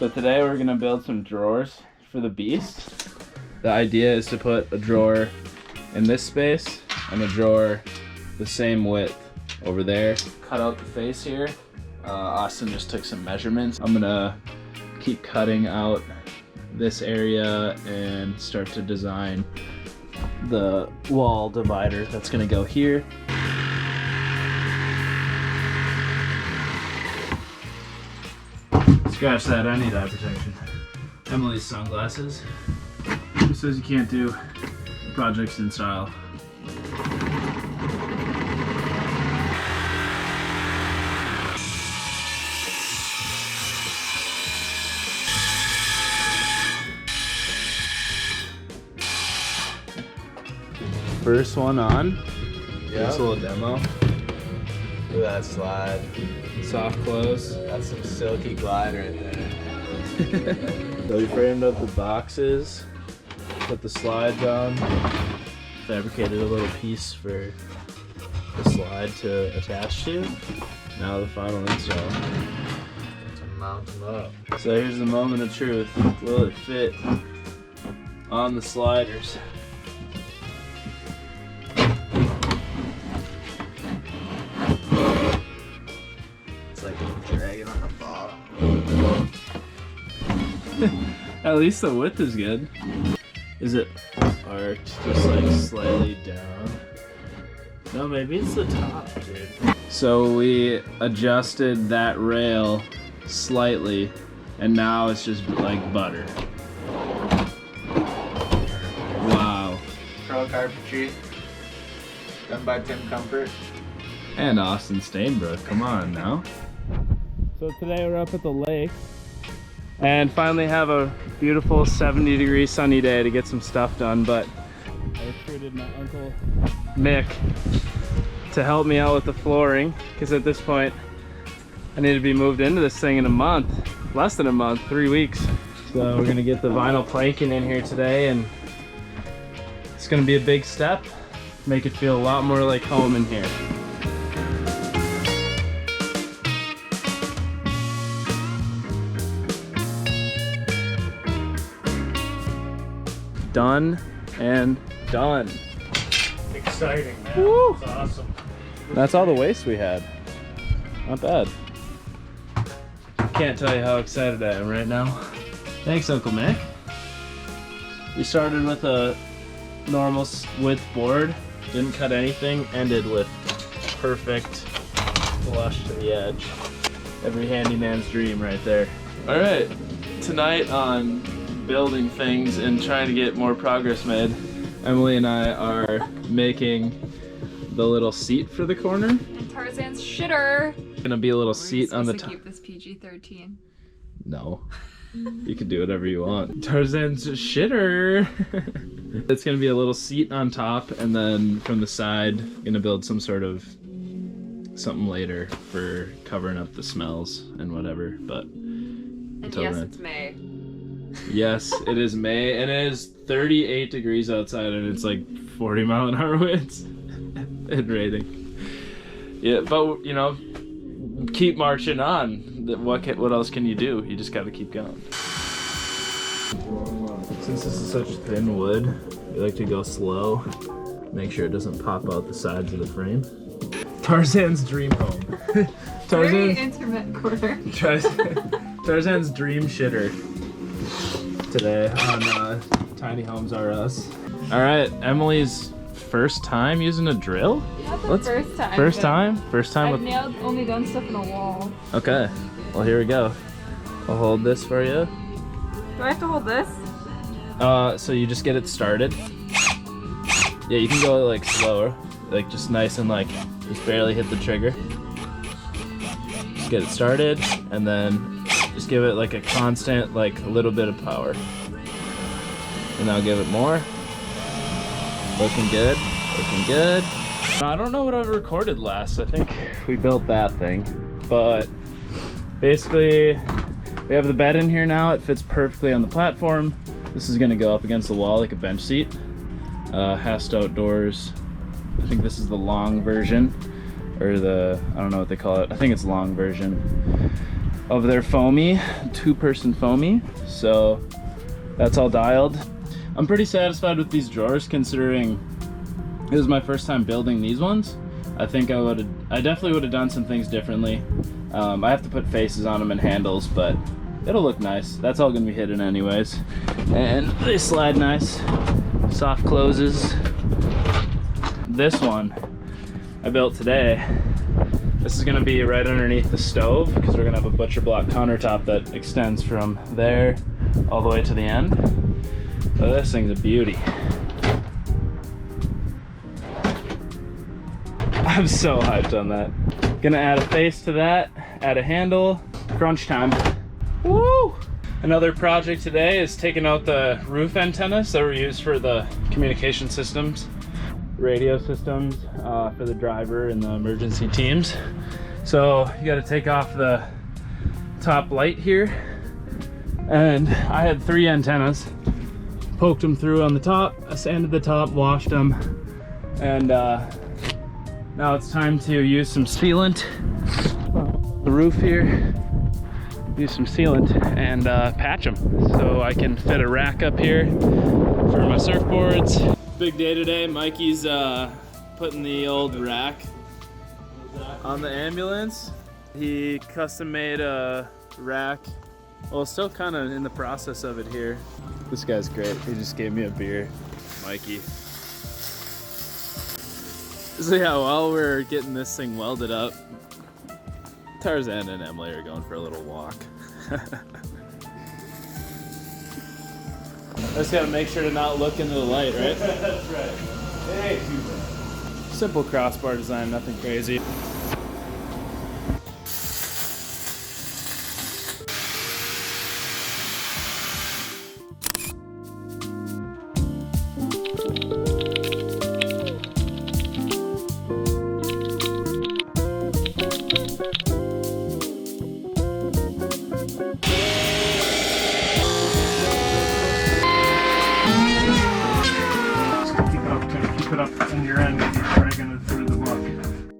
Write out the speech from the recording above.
So today we're gonna build some drawers for the beast. The idea is to put a drawer in this space and a drawer the same width over there. Cut out the face here. Austin just took some measurements. I'm gonna keep cutting out this area and start to design the wall divider that's gonna go here. Scratch that, I need eye protection. Emily's sunglasses. Who says you can't do projects in style? First one on. Yeah. Just a little demo. Look at that slide. Soft close. That's some silky glide right there. So we framed up the boxes, put the slides on, fabricated a little piece for the slide to attach to. Now the final install. To mount them up. So here's the moment of truth. Will it fit on the sliders? At least the width is good. Is it arced just like slightly down? No, maybe it's the top, dude. So we adjusted that rail slightly and now it's just like butter. Wow. Pro carpentry. Done by Tim Comfort. And Austin Stainbrook, come on now. So today we're up at the lake and finally have a beautiful 70-degree sunny day to get some stuff done, but I recruited my uncle Mick to help me out with the flooring because at this point I need to be moved into this thing in a month, less than a month, 3 weeks. So we're gonna get the vinyl planking in here today and it's gonna be a big step, make it feel a lot more like home in here. Done and done. Exciting, man. Woo! That's awesome. That's all the waste we had. Not bad. Can't tell you how excited I am right now. Thanks, Uncle Mick. We started with a normal width board, didn't cut anything, ended with perfect flush to the edge. Every handyman's dream right there. All right, tonight on building things and trying to get more progress made, Emily and I are making the little seat for the corner. Tarzan's shitter. Gonna be a little seat on the top. Keep this PG-13. No, you can do whatever you want. Tarzan's shitter. It's gonna be a little seat on top, and then from the side, gonna build some sort of something later for covering up the smells and whatever. But and yes, it's May. Yes, it is May, and it is 38 degrees outside, and it's like 40-mile-an-hour winds and raining. Yeah, but you know, keep marching on. What else can you do? You just got to keep going. Since this is such thin wood, we like to go slow. Make sure it doesn't pop out the sides of the frame. Tarzan's dream home. Very intimate corner. Tarzan's dream shitter. Today on Tiny Homes R Us. All right, Emily's first time using a drill? Yeah, first time. First time? First time I've only done stuff in a wall. Okay, well here we go. I'll hold this for you. Do I have to hold this? So you just get it started. Yeah, you can go like slower, like just nice and like just barely hit the trigger. Just get it started and then just give it like a constant, like a little bit of power. And I'll give it more. Looking good, looking good. I don't know what I've recorded last. I think we built that thing. But basically, we have the bed in here now. It fits perfectly on the platform. This is gonna go up against the wall like a bench seat. Hest Outdoors. I think this is the long version. or the, I don't know what they call it. I think it's long version of their foamy, 2-person foamy. So that's all dialed. I'm pretty satisfied with these drawers considering it was my first time building these ones. I think I definitely would have done some things differently. I have to put faces on them and handles, but it'll look nice. That's all gonna be hidden anyways. And they slide nice, soft closes. This one I built today. This is gonna be right underneath the stove because we're gonna have a butcher block countertop that extends from there all the way to the end. So this thing's a beauty. I'm so hyped on that. Gonna add a face to that, add a handle, crunch time. Woo! Another project today is taking out the roof antennas that were used for the communication systems, radio systems for the driver and the emergency teams. So you gotta take off the top light here. And I had 3 antennas, poked them through on the top, I sanded the top, washed them, and now it's time to use some sealant. The roof here, use some sealant and patch them so I can fit a rack up here for my surfboards. Big day today. Mikey's putting the old rack on the ambulance. He custom made a rack. Well, still kind of in the process of it here. This guy's great. He just gave me a beer, Mikey. So yeah, while we're getting this thing welded up, Tarzan and Emily are going for a little walk. I just gotta make sure to not look into the light, right? That's right. Hey, Simple crossbar design, nothing crazy.